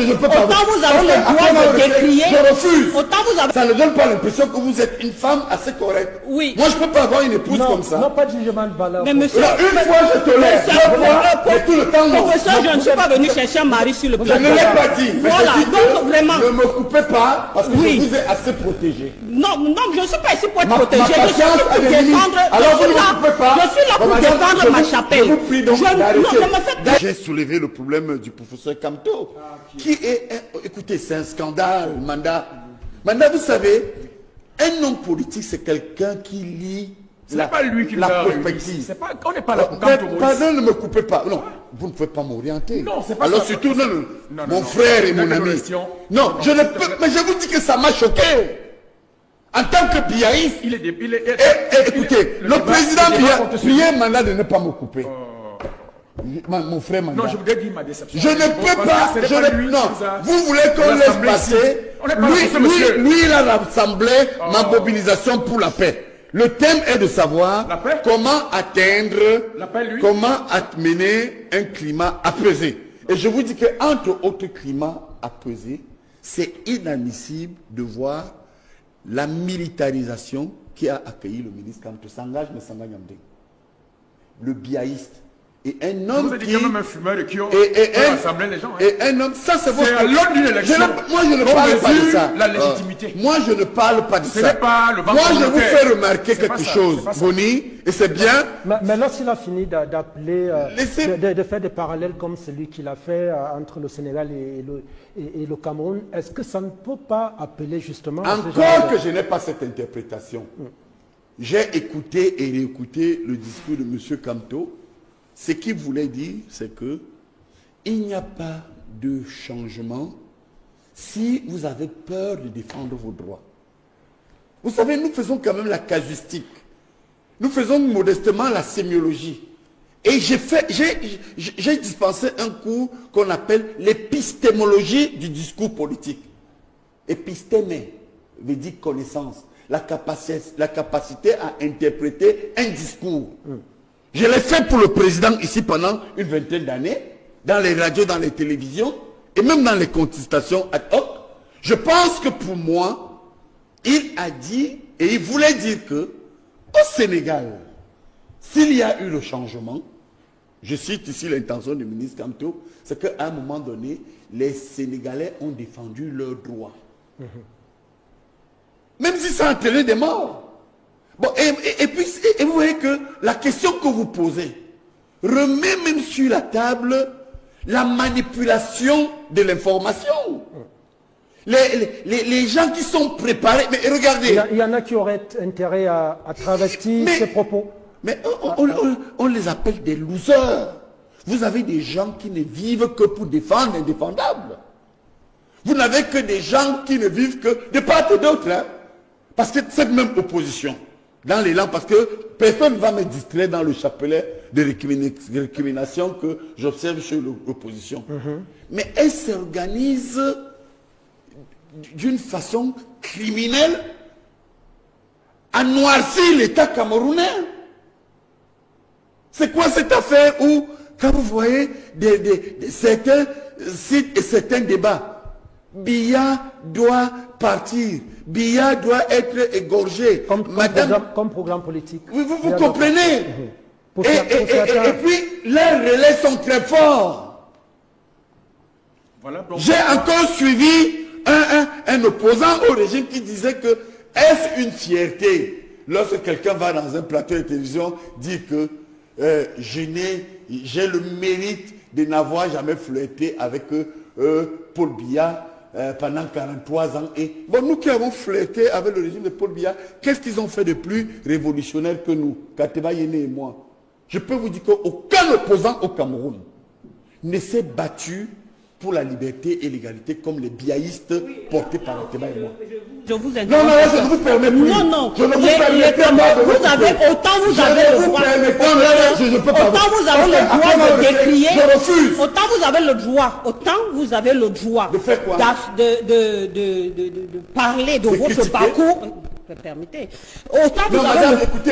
je ne peux pas. Autant vous avez le droit de décrier. Je refuse. Autant vous avez... Ça ne donne pas l'impression que vous êtes une femme assez correcte. Oui. Moi, je ne peux pas avoir une épouse non, comme ça. Non, pas de jugement de valeur. Mais monsieur... Alors, une fois, je tolère. Mais tout le temps, non. Professeur, je ne suis pas venu chercher un mari sur le Je plateau. ne l'ai pas dit. Mais Voilà, je dis donc que vraiment... ne me coupez pas parce que Oui. je vous ai assez protégé. Non, non, je ne suis pas ici pour être Ma protégé. Je suis patience pour a des limites. défendre... Alors, vous ne me coupez pas. Je suis là pour Madame, défendre ma chapelle. Je vous prie donc d'arrêter. Non, ne me faites pas... J'ai soulevé le problème du professeur Kamto, qui est... Écoutez, c'est un scandale, Manda. Manda, vous savez, un homme politique, c'est quelqu'un qui lit Ce n'est pas lui qui la l'a prospective. On n'est pas là pour Kamto Maurice. Pardon, ne me coupez pas. Non, vous ne pouvez pas m'orienter. Non, c'est pas alors ça. surtout, non, Non, mon non. frère et Il y a mon que ami. question. Non, Non, je ne non, peux... Mais je vous dis que ça m'a choqué. En tant que biaïste, Il est... écoutez, le président Biya Manda de ne pas me couper. Mon frère Manda. Non, je voudrais dire ma déception. Je ne peux pas. Ce n'est pas lui Non, qui nous a- vous voulez qu'on laisse l'Assemblée passer. ici. On n'est pas là pour ce monsieur. Lui, il a rassemblé ma mobilisation pour la paix. Le thème est de savoir La paix? comment atteindre, La paix, lui? comment amener un climat apaisé. Et je vous dis que entre autres climats apaisés, c'est inadmissible de voir la militarisation qui a accueilli le ministre Kamto Sangaj Messanga-Nyamdeng. Le biaïste. Et un homme Vous avez dit qu'il y a même un fumeur qui a rassemblé les gens. Hein. et un homme, ça c'est C'est à l'ordre d'une élection. Moi je ne qu'on parle pas de mesure ça. la légitimité. Moi je ne parle pas de Ce ça. n'est pas le banc Moi je vous communautaire. fais remarquer C'est pas quelque ça, chose, c'est pas ça. Boni, et c'est bien. Mais lorsqu'il a fini d'appeler, Laissez- de faire des parallèles comme celui qu'il a fait entre le Sénégal et le Cameroun, est-ce que ça ne peut pas appeler justement à ce genre Encore de- que je n'ai pas cette interprétation. J'ai écouté et réécouté le discours de M. Kamto. Ce qu'il voulait dire, c'est que il n'y a pas de changement si vous avez peur de défendre vos droits. Vous savez, nous faisons quand même la casuistique. Nous faisons modestement la sémiologie. Et j'ai dispensé un cours qu'on appelle l'épistémologie du discours politique. Épistémé veut dire connaissance, la capacité à interpréter un discours. Je l'ai fait pour le président ici pendant une vingtaine d'années, dans les radios, dans les télévisions, et même dans les contestations ad hoc. Je pense que pour moi, il a dit, et il voulait dire que, au Sénégal, s'il y a eu le changement, je cite ici l'intention du ministre Kamto, c'est qu'à un moment donné, les Sénégalais ont défendu leurs droits. Même si ça a entraîné des morts. Bon, et puis, vous voyez que la question que vous posez remet même sur la table la manipulation de l'information. Les gens qui sont préparés, mais regardez. Il y en a qui auraient intérêt à travestir ces propos. Mais on les appelle des losers. Vous avez des gens qui ne vivent que pour défendre l'indéfendable. Vous n'avez que des gens qui ne vivent que de part et d'autre. Hein? Parce que cette même opposition, dans l'élan, parce que personne ne va me distraire dans le chapelet de récrimination que j'observe chez l'opposition. Mais elle s'organise d'une façon criminelle à noircir l'État camerounais. C'est quoi cette affaire où, quand vous voyez certains sites et certains débats, Biya doit partir, Biya doit être égorgé. Comme programme politique. Oui, vous comprenez. Et puis, leurs relais sont très forts. Voilà, j'ai encore suivi un opposant au régime qui disait que est-ce une fierté lorsque quelqu'un va dans un plateau de télévision dire que j'ai le mérite de n'avoir jamais flirté avec Paul Biya pendant 43 ans. Et bon, nous qui avons flirté avec le régime de Paul Biya, qu'est-ce qu'ils ont fait de plus révolutionnaire que nous, Kateba Yene et moi? Je peux vous dire qu'aucun opposant au Cameroun ne s'est battu pour la liberté et l'égalité comme les biaïstes portés par Kateba et moi. Je vous interromps. Non, je ne vous permets plus. Non. Je ne vous permets pas. Autant vous avez le droit. Autant vous avez le droit de décrier. Je refuse. Autant vous avez le droit. Autant vous avez le droit. De faire quoi? De parler de votre parcours. Permettez. Autant non, vous avez madame, le... écoutez,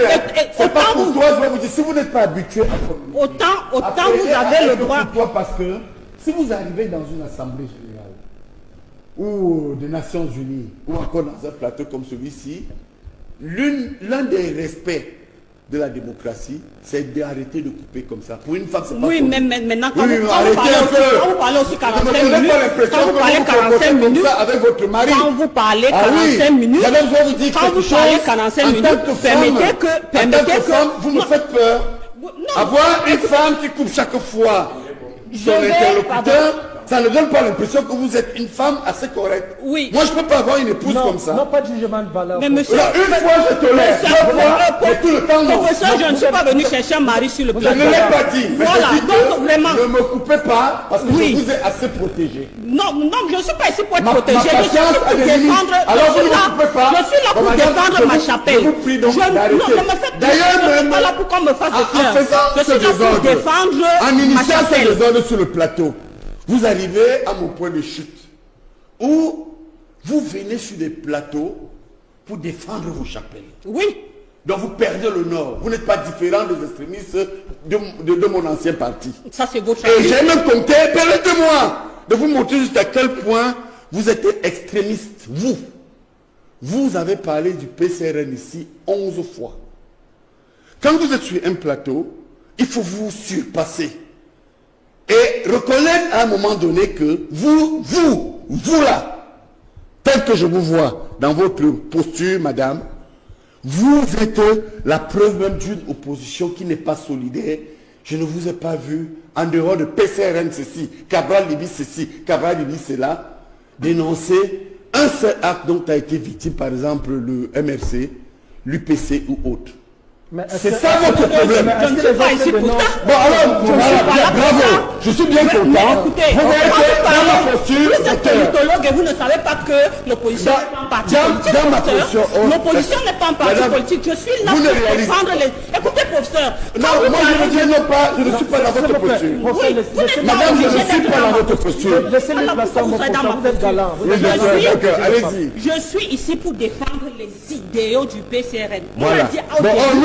c'est pas pour toi, je vais vous dire, si vous n'êtes pas habitué à autant vous avez le droit. Pourquoi? Parce que Si vous arrivez dans une assemblée générale, ou des Nations Unies, ou encore dans un plateau comme celui-ci, l'un des respects de la démocratie, c'est d'arrêter de couper comme ça. Pour une femme, c'est pas mais maintenant, quand oui, vous parlez aussi 45 minutes, quand vous parlez 45 minutes, avec votre mari. Quand vous parlez 45 minutes, quand vous parlez 45 minutes, permettez que... Vous me faites peur. Avoir une femme qui coupe chaque fois son interlocuteur, ça ne donne pas l'impression que vous êtes une femme assez correcte. Oui. Moi, je ne peux pas avoir une épouse comme ça. Non, pas de jugement de valeur. Mais monsieur... Là, une fois, je tolère. Deux fois, mais tout le temps, non. Professeur, je ne suis pas venu chercher un mari sur le plateau. Je ne l'ai pas dit. Mais Voilà, je dis donc que vraiment... ne me coupez pas parce que je vous ai assez protégé. Non, je ne suis pas ici pour être Ma protégé. Je suis là pour défendre... Alors, vous ne me coupez pas. Je suis là pour défendre ma chapelle. Je vous prie donc d'arrêter. Non, ne me faites pas. Je ne suis pas là pour qu'on me fasse des fleurs. En faisant je suis là pour défendre en ma initiant ce chapelle. désordre sur le plateau, vous arrivez à mon point de chute où vous venez sur des plateaux pour défendre vos chapelles. Oui. Donc vous perdez le nord. Vous n'êtes pas différent des extrémistes de mon ancien parti. Ça, c'est votre Et j'ai même compté, permettez-moi de vous montrer jusqu'à quel point vous êtes extrémiste. Vous avez parlé du PCRN ici 11 fois. Quand vous êtes sur un plateau, il faut vous surpasser. Et reconnaître à un moment donné que vous là, tel que je vous vois dans votre posture, madame, vous êtes la preuve même d'une opposition qui n'est pas solidaire. Je ne vous ai pas vu, en dehors de PCRN ceci, Cabral Libye ceci, Cabral Libye cela, dénoncer un seul acte dont a été victime, par exemple, le MRC, l'UPC ou autre. C'est ça votre problème. Je ne suis pas ici pour ça. Bon alors, bravo, je suis bien content. Mais écoutez, vous êtes politologue et vous ne savez pas que l'opposition n'est pas un parti politique. L'opposition n'est pas un parti politique. Je suis là pour défendre les... Écoutez, professeur. Non, moi je ne dis non pas, je ne suis pas dans votre posture. Madame, je ne suis pas dans votre posture. Laissez-le passer mon professeur, vous êtes galant. Allez-y. Je suis ici pour défendre les idéaux du PCRN. Voilà.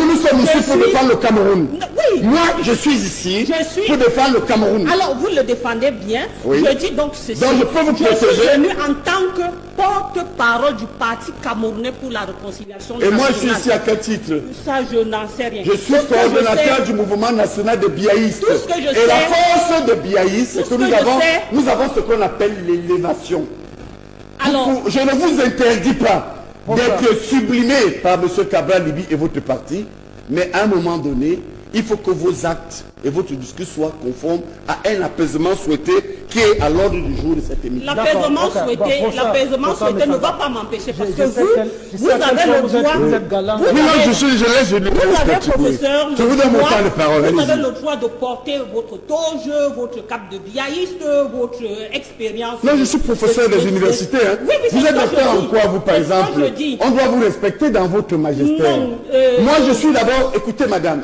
Nous sommes ici pour défendre le Cameroun. Oui. Moi, je suis ici pour défendre le Cameroun. Alors, vous le défendez bien. Oui. Je dis donc ceci. Donc, je peux vous protéger. Je suis venu en tant que porte-parole du Parti camerounais pour la réconciliation nationale. Et moi, je suis ici à quel titre? Ça, je n'en sais rien. Je suis coordonnateur du mouvement national de biaïstes. Tout ce que je Et la force de biaïstes, c'est que nous avons ce qu'on appelle l'élévation. Alors, je ne vous interdis pas d'être sublimé par M. Cabral Libye et votre parti, mais à un moment donné, il faut que vos actes et votre discours soient conformes à un apaisement souhaité qui est à l'ordre du jour de cette émission. L'apaisement souhaité ne va pas m'empêcher parce que vous avez le droit. Je vous donne mon temps de parole. Vous avez le droit de porter votre toge, votre cape de biaïste, votre expérience. Non, je suis professeur des universités. Oui, vous êtes docteur en quoi, vous, par exemple? On doit vous respecter dans votre magistère. Moi, je suis d'abord, écoutez, madame.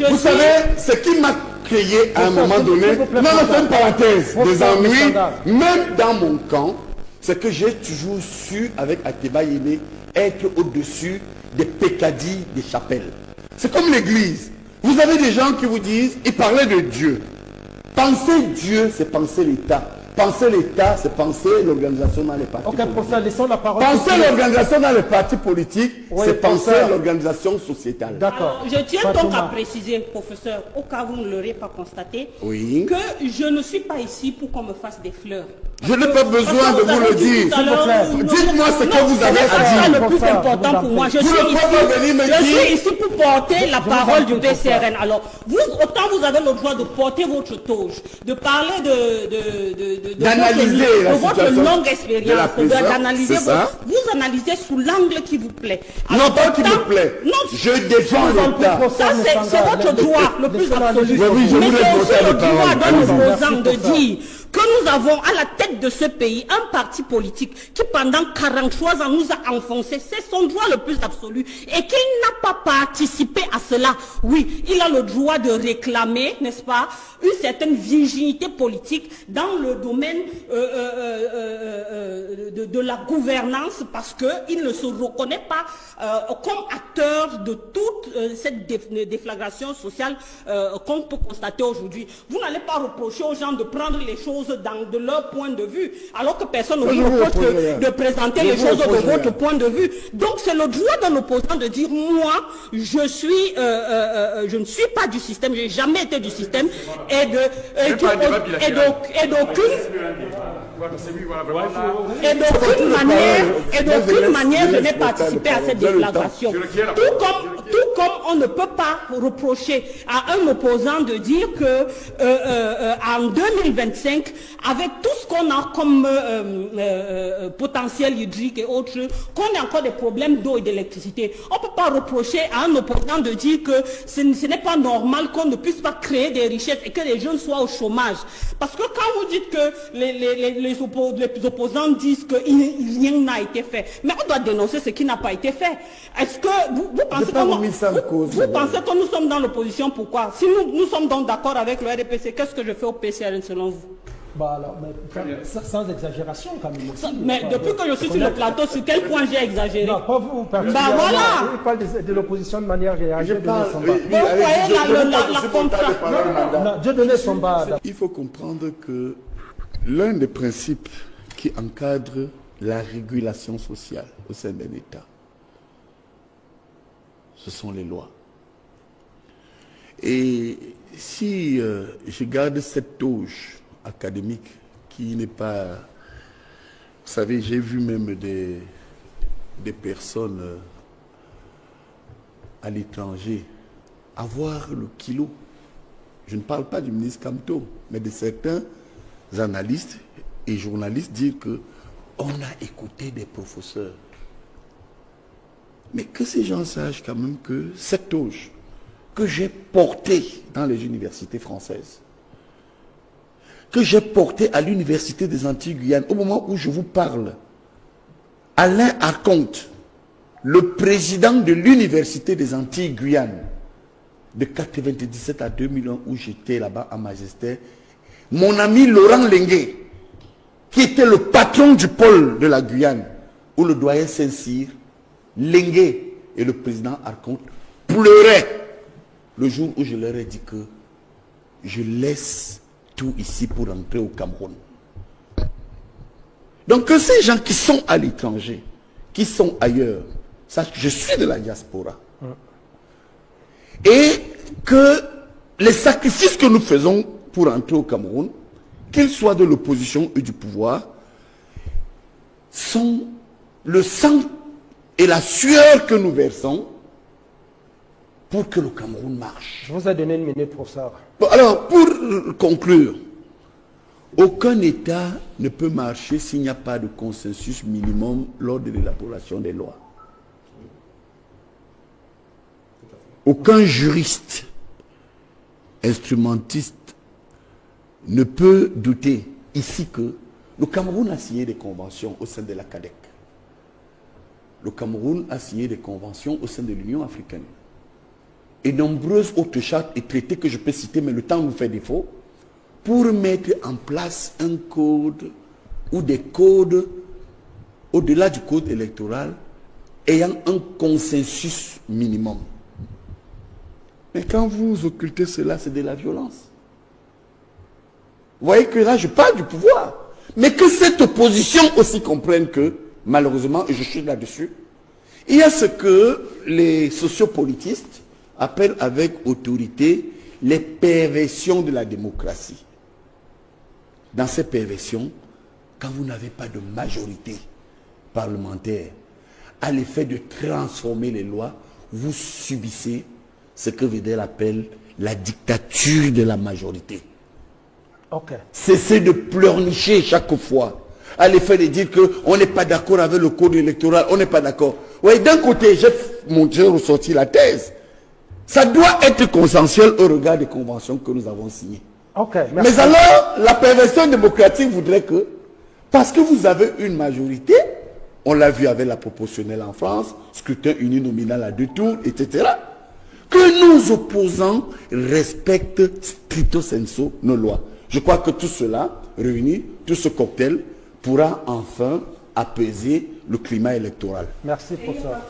Vous savez, ce qui m'a créé à un moment donné, c'est une parenthèse, des ennuis, même dans mon camp, c'est que j'ai toujours su, avec Ateba Yémé, être au-dessus des pécadilles des chapelles. C'est comme l'église. Vous avez des gens qui vous disent, ils parlaient de Dieu. Penser Dieu, c'est penser l'État. Penser l'État, c'est penser l'organisation dans les partis politiques. Pour ça, laissons la parole. Penser l'organisation dans les partis politiques, c'est penser l'organisation sociétale. D'accord. Je tiens donc à préciser, professeur, au cas où vous ne l'aurez pas constaté, que je ne suis pas ici pour qu'on me fasse des fleurs. Je n'ai pas besoin de vous le dire. Dites-moi ce que vous avez à dire. C'est le plus important pour moi. Je suis ici pour porter la parole du PCRN. Alors, autant vous avez le droit de porter votre toge, de parler d'analyser votre longue expérience, d'analyser vous analysez sous l'angle qui vous plaît. Non, pas qui me plaît. Je défends l'État. Ça, c'est votre droit le plus absolu. Mais c'est aussi le droit d'un opposant de dire que nous avons à la tête de ce pays un parti politique qui pendant 43 ans nous a enfoncés, c'est son droit le plus absolu, et qu'il n'a pas participé à cela. Oui, il a le droit de réclamer, n'est-ce pas, une certaine virginité politique dans le domaine de la gouvernance, parce qu'il ne se reconnaît pas comme acteur de toute cette déflagration sociale qu'on peut constater aujourd'hui. Vous n'allez pas reprocher aux gens de prendre les choses de leur point de vue, alors que personne ne vous reproche de présenter les choses de votre point de vue. Donc c'est le droit d'un opposant de dire, moi, je ne suis pas du système, je n'ai jamais été du système, et d'aucune manière je n'ai participé à cette déflagration. Tout comme on ne peut pas reprocher à un opposant de dire que en 2025, avec tout ce qu'on a comme potentiel hydrique et autres, qu'on a encore des problèmes d'eau et d'électricité. On ne peut pas reprocher à un opposant de dire que ce n'est pas normal qu'on ne puisse pas créer des richesses et que les jeunes soient au chômage. Parce que quand vous dites que les opposants disent que rien n'a été fait, mais on doit dénoncer ce qui n'a pas été fait. Est-ce que vous pensez que nous sommes dans l'opposition? Pourquoi? Si nous sommes donc d'accord avec le RDPC, qu'est-ce que je fais au PCRN selon vous? Bah alors, mais, sans exagération quand même. Mais depuis que je suis sur le plateau, sur quel point j'ai exagéré? Non, pas vous. Bah voilà. Il parle de l'opposition de manière générale. Dieu donnait son bas. Il faut comprendre que l'un des principes qui encadre la régulation sociale au sein d'un État, ce sont les lois. Et si je garde cette touche académique qui n'est pas... Vous savez, j'ai vu même des personnes à l'étranger avoir le kilo. Je ne parle pas du ministre Kamto, mais de certains analystes et journalistes dire que on a écouté des professeurs. Mais que ces gens sachent quand même que cette touche que j'ai portée dans les universités françaises, que j'ai portée à l'université des Antilles-Guyane, au moment où je vous parle, Alain Arconte, le président de l'université des Antilles-Guyane, de 1997 à 2001, où j'étais là-bas à Magistère, mon ami Laurent Lenguet, qui était le patron du pôle de la Guyane, où le doyen Saint-Cyr, Lenguet et le président Arconte pleuraient le jour où je leur ai dit que je laisse tout ici pour rentrer au Cameroun. Donc que ces gens qui sont à l'étranger, qui sont ailleurs, sachent que je suis de la diaspora. Et que les sacrifices que nous faisons pour entrer au Cameroun, qu'ils soient de l'opposition et du pouvoir, sont le sang et la sueur que nous versons pour que le Cameroun marche. Je vous ai donné une minute pour ça. Bon, alors, pour conclure, aucun État ne peut marcher s'il n'y a pas de consensus minimum lors de l'élaboration des lois. Aucun juriste, instrumentiste, ne peut douter ici que le Cameroun a signé des conventions au sein de la CADEC. Le Cameroun a signé des conventions au sein de l'Union africaine. Et nombreuses autres chartes et traités que je peux citer, mais le temps nous fait défaut, pour mettre en place un code ou des codes au-delà du code électoral ayant un consensus minimum. Mais quand vous occultez cela, c'est de la violence. Vous voyez que là, je parle du pouvoir. Mais que cette opposition aussi comprenne que, malheureusement, et je suis là-dessus, il y a ce que les sociopolitistes appellent avec autorité les perversions de la démocratie. Dans ces perversions, quand vous n'avez pas de majorité parlementaire à l'effet de transformer les lois, vous subissez ce que Vedel appelle la dictature de la majorité. Okay. Cessez de pleurnicher chaque fois à l'effet de dire qu'on n'est pas d'accord avec le code électoral, on n'est pas d'accord. Oui, d'un côté, j'ai ressorti la thèse. Ça doit être consensuel au regard des conventions que nous avons signées. Mais alors, la perversion démocratique voudrait que, parce que vous avez une majorité, on l'a vu avec la proportionnelle en France, scrutin uninominal à 2 tours, etc., que nos opposants respectent stricto sensu nos lois. Je crois que tout cela, réuni, tout ce cocktail, pourra enfin apaiser le climat électoral. Merci pour ça.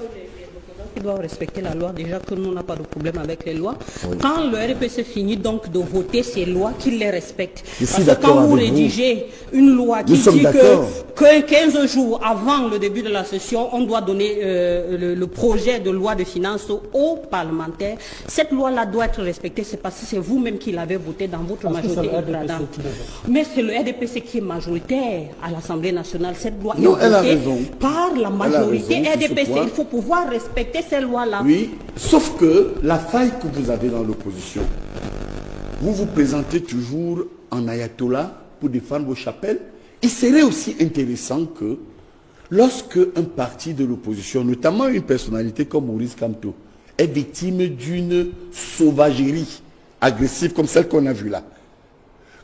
Qui doivent respecter la loi, déjà que nous n'avons pas de problème avec les lois. Oui. Quand le RDPC finit donc de voter ces lois, qu'il les respecte. Parce que quand vous rédigez une loi qui dit que 15 jours avant le début de la session, on doit donner le projet de loi de finances aux parlementaires, cette loi-là doit être respectée. C'est parce que c'est vous-même qui l'avez votée dans votre majorité écrasante. Mais c'est le RDPC qui est majoritaire à l'Assemblée nationale. Cette loi est votée par la majorité RDPC. Il faut pouvoir respecter ces lois-là. Oui, sauf que la faille que vous avez dans l'opposition, vous vous présentez toujours en ayatollah pour défendre vos chapelles. Il serait aussi intéressant que lorsque un parti de l'opposition, notamment une personnalité comme Maurice Kamto, est victime d'une sauvagerie agressive comme celle qu'on a vue là,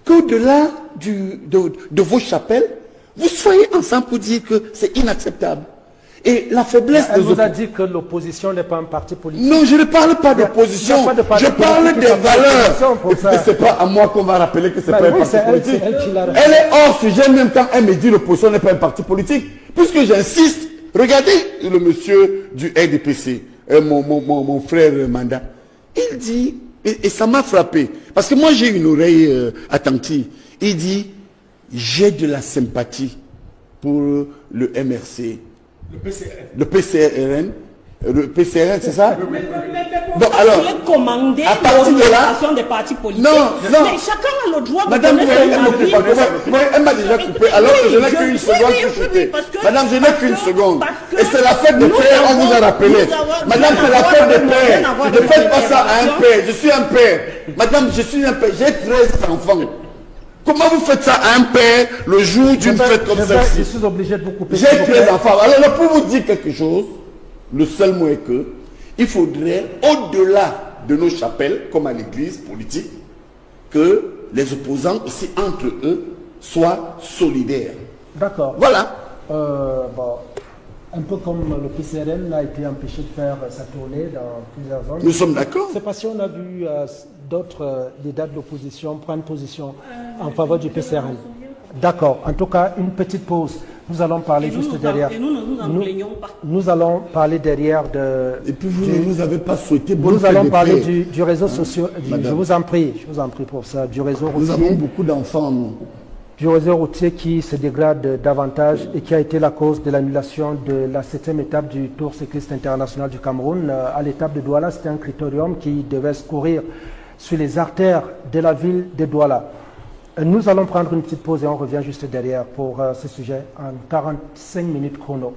qu'au-delà de vos chapelles, vous soyez ensemble pour dire que c'est inacceptable. Et la faiblesse Elle vous a dit que l'opposition n'est pas un parti politique. Non, je ne parle pas d'opposition. Je parle des valeurs. C'est pas à moi qu'on va rappeler que c'est pas un parti politique. Elle est hors sujet même quand elle me dit l'opposition n'est pas un parti politique. Puisque j'insiste, regardez le monsieur du RDPC, mon frère Manda. Il dit, et ça m'a frappé, parce que moi j'ai une oreille attentive. Il dit, j'ai de la sympathie pour le MRC. Le PCRN, c'est ça? Bon, alors, commander à partir de là, des partis politiques. Non. Mais chacun a le droit de Madame, donner son avis. Elle m'a déjà coupé, alors que je n'ai qu'une seconde pour chuter. Madame, je n'ai qu'une seconde. Et c'est la fête des pères, on vous a rappelé. Madame, c'est la fête des pères. Ne faites pas ça à un père. Je suis un père. Madame, je suis un père. J'ai 13 enfants. Comment vous faites ça à un père le jour d'une fête comme celle-ci? Je suis obligé de vous couper. J'ai 13 enfants. Alors, pour vous dire quelque chose, le seul mot est que il faudrait, au-delà de nos chapelles, comme à l'église politique, que les opposants aussi entre eux soient solidaires. D'accord. Voilà. Un peu comme le PCRN a été empêché de faire sa tournée dans plusieurs zones. Nous sommes d'accord. C'est parce qu'on a vu d'autres leaders de l'opposition prendre position en faveur du PCRN. D'accord. En tout cas, une petite pause. Nous allons parler juste derrière. Et nous ne nous en plaignons pas. Nous allons parler derrière de... Et puis vous ne nous avez pas souhaité bonne Nous allons parler du réseau social. Je vous en prie pour ça. Du réseau routier. Nous avons beaucoup d'enfants, nous. Du réseau routier qui se dégrade davantage et qui a été la cause de l'annulation de la 7e étape du Tour cycliste international du Cameroun. À l'étape de Douala, c'était un critérium qui devait se courir sur les artères de la ville de Douala. Nous allons prendre une petite pause et on revient juste derrière pour ce sujet en 45 minutes chrono.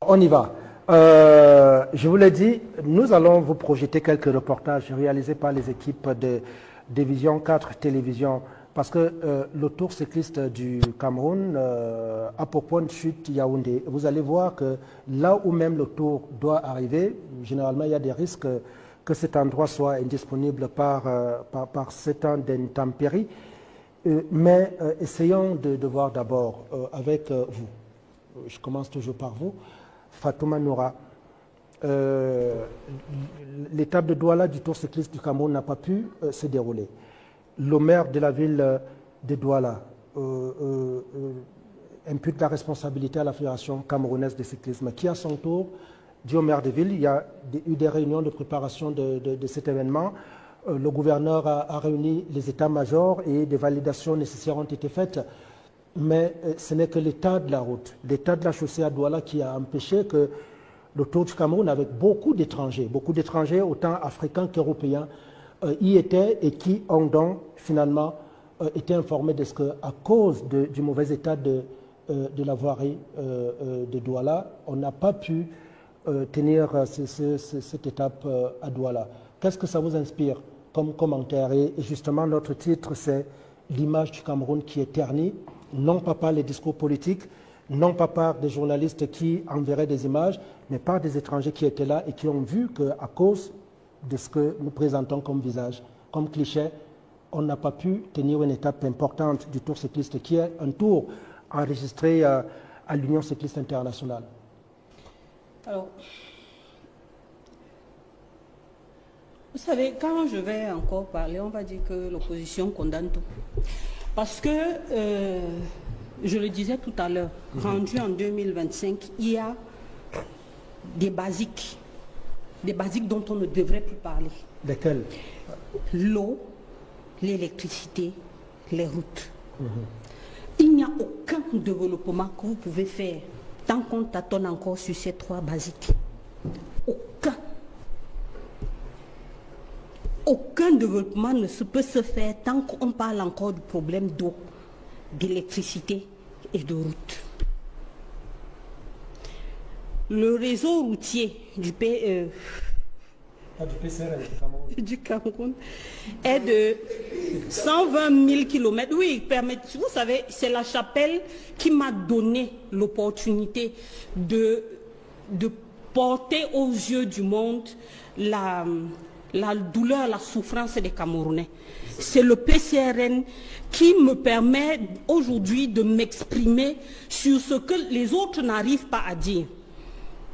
On y va. Je vous l'ai dit, nous allons vous projeter quelques reportages réalisés par les équipes de Division 4 Télévision parce que le Tour cycliste du Cameroun a pour point de chute Yaoundé. Vous allez voir que là où même le Tour doit arriver, généralement il y a des risques que cet endroit soit indisponible par ces temps d'intempéries. Mais essayons de voir d'abord avec vous. Je commence toujours par vous. Fatouma Noura, l'étape de Douala du Tour cycliste du Cameroun n'a pas pu se dérouler. Le maire de la ville de Douala impute la responsabilité à la Fédération camerounaise de cyclisme qui, à son tour, dit au maire de ville, il y a eu des réunions de préparation de cet événement. Le gouverneur a réuni les états-majors et des validations nécessaires ont été faites. Mais ce n'est que l'état de la route, l'état de la chaussée à Douala qui a empêché que le Tour du Cameroun, avec beaucoup d'étrangers, autant africains qu'européens, y étaient et qui ont donc finalement été informés de ce qu'à cause du mauvais état de de la voirie de Douala. On n'a pas pu tenir cette étape à Douala. Qu'est-ce que ça vous inspire comme commentaire? Et justement, notre titre, c'est l'image du Cameroun qui est ternie, non pas par les discours politiques, non pas par des journalistes qui enverraient des images, mais par des étrangers qui étaient là et qui ont vu qu'à cause de ce que nous présentons comme visage, comme cliché, on n'a pas pu tenir une étape importante du Tour cycliste, qui est un tour enregistré à l'Union cycliste internationale. Alors, vous savez, quand je vais encore parler, on va dire que l'opposition condamne tout. Parce que, je le disais tout à l'heure, rendu en 2025, il y a des basiques dont on ne devrait plus parler. Lesquels? L'eau, l'électricité, les routes. Il n'y a aucun développement que vous pouvez faire tant qu'on tâtonne encore sur ces trois basiques. Aucun. Aucun développement ne peut se faire tant qu'on parle encore du problème d'eau, d'électricité et de route. Le réseau routier du Cameroun est de 120 000 km. Oui, vous savez, c'est la chapelle qui m'a donné l'opportunité de porter aux yeux du monde la douleur, la souffrance des Camerounais. C'est le PCRN qui me permet aujourd'hui de m'exprimer sur ce que les autres n'arrivent pas à dire.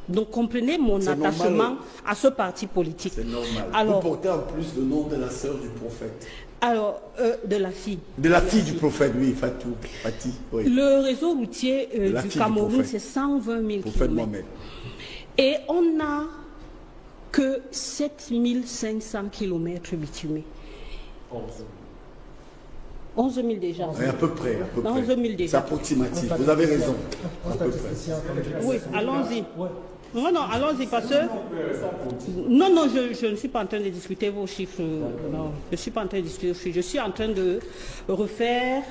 Donc comprenez mon attachement à ce parti politique. C'est normal. Alors, vous portez en plus le nom de la sœur du prophète. Alors, de la fille. De la fille du prophète, oui, Fatou. Fati, oui. Le réseau routier du Cameroun, c'est 120 000 km. Et on n'a que 7 500 km bitumés. 11 000 déjà. Oui, à peu près. 11 000 déjà. C'est approximatif, vous avez raison. À peu près. Oui, allons-y. Non, allons-y, parce que... Non, je ne suis pas en train de discuter vos chiffres. Non, je ne suis pas en train de discuter vos chiffres. Je suis en train de refaire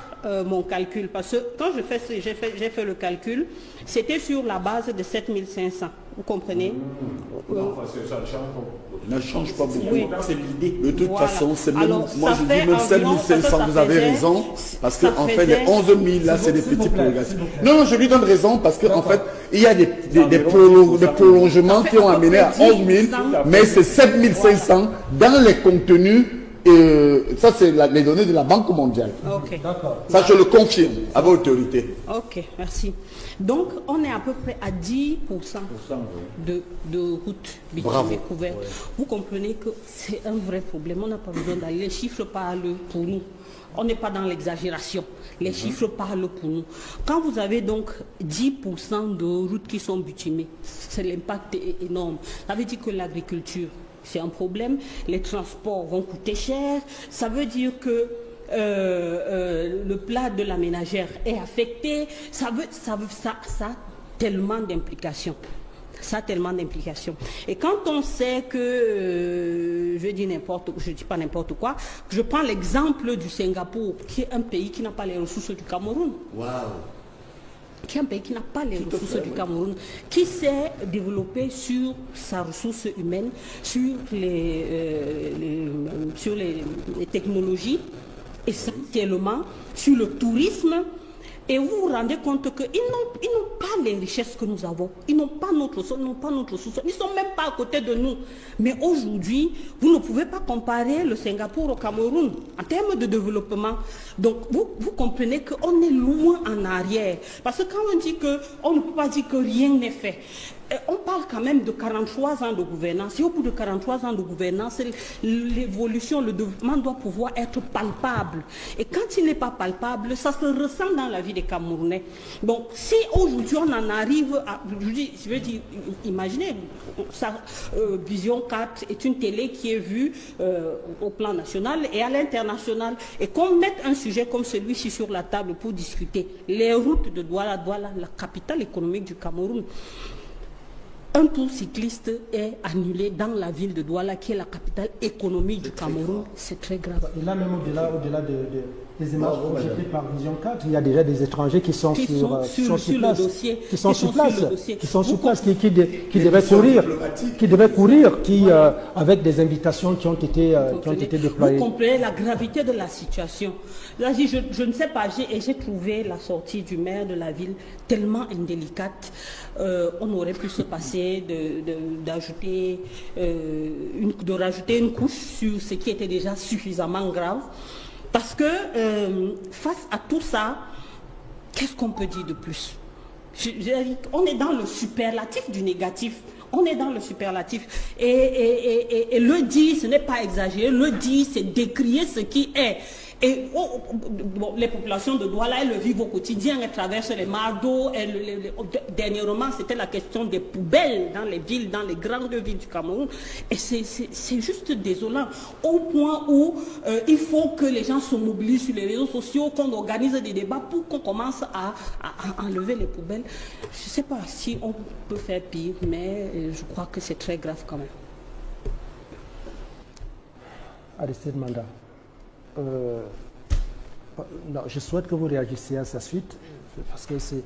mon calcul. Parce que quand j'ai fait le calcul, c'était sur la base de 7 500. Vous comprenez? Ne change pas beaucoup. Oui. C'est l'idée. De toute façon, c'est même... moi, je dis même 7 500, vous avez raison. Parce qu'en fait, les 11 000, là, c'est des petites prolongations. Non, je lui donne raison, parce qu'en fait, il y a des prolongements qui ont amené à 11 000, mais c'est 7 500 dans les contenus. Ça, c'est les données de la Banque mondiale. Ok. Ça, je le confirme à votre autorité. Ok, merci. Donc, on est à peu près à 10% de routes bitumées couvertes. Ouais. Vous comprenez que c'est un vrai problème. On n'a pas besoin d'aller. Les chiffres parlent pour nous. On n'est pas dans l'exagération. Les chiffres parlent pour nous. Quand vous avez donc 10% de routes qui sont bitumées, l'impact est énorme. Ça veut dire que l'agriculture, c'est un problème. Les transports vont coûter cher. Ça veut dire que le plat de la ménagère est affecté. Ça a tellement d'implications. Ça a tellement d'implications. Et quand on sait que, je dis pas n'importe quoi, je prends l'exemple du Singapour, qui est un pays qui n'a pas les ressources du Cameroun. Waouh! Qui est un pays qui n'a pas les ressources du Cameroun, qui s'est développé sur sa ressource humaine, sur les technologies, essentiellement sur le tourisme. Et vous vous rendez compte qu'ils n'ont pas les richesses que nous avons. Ils n'ont pas notre sol, ils n'ont pas notre sous-sol. Ils ne sont même pas à côté de nous. Mais aujourd'hui, vous ne pouvez pas comparer le Singapour au Cameroun en termes de développement. Donc, vous comprenez qu'on est loin en arrière. Parce que quand on dit qu'on ne peut pas dire que rien n'est fait, on parle quand même de 43 ans de gouvernance. Et au bout de 43 ans de gouvernance, l'évolution, le développement doit pouvoir être palpable. Et quand il n'est pas palpable, ça se ressent dans la vie des Camerounais. Donc, si aujourd'hui on en arrive à... Je veux dire, imaginez, Vision 4 est une télé qui est vue au plan national et à l'international. Et qu'on mette un sujet comme celui-ci sur la table pour discuter les routes de Douala, la capitale économique du Cameroun. Un tour cycliste est annulé dans la ville de Douala, qui est la capitale économique du Cameroun. C'est très grave. Et là, même au-delà les images projetées par Vision 4, il y a déjà des étrangers qui sont sur place, qui sont sur place, qui devaient courir, avec des invitations qui ont été déployées. Vous comprenez la gravité de la situation. Là, je ne sais pas, j'ai trouvé la sortie du maire de la ville tellement indélicate. On aurait pu se passer de rajouter une couche sur ce qui était déjà suffisamment grave. Parce que face à tout ça, qu'est-ce qu'on peut dire de plus? On est dans le superlatif du négatif. On est dans le superlatif. Et le dire, ce n'est pas exagéré. Le dire, c'est décrier ce qui est. Et les populations de Douala, elles le vivent au quotidien, elles traversent les mares d'eau. Dernièrement, c'était la question des poubelles dans les villes, dans les grandes villes du Cameroun. Et c'est juste désolant. Au point où il faut que les gens se mobilisent sur les réseaux sociaux, qu'on organise des débats pour qu'on commence à enlever les poubelles. Je ne sais pas si on peut faire pire, mais je crois que c'est très grave quand même. Aristide Manda. Non, je souhaite que vous réagissiez à sa suite, parce que c'est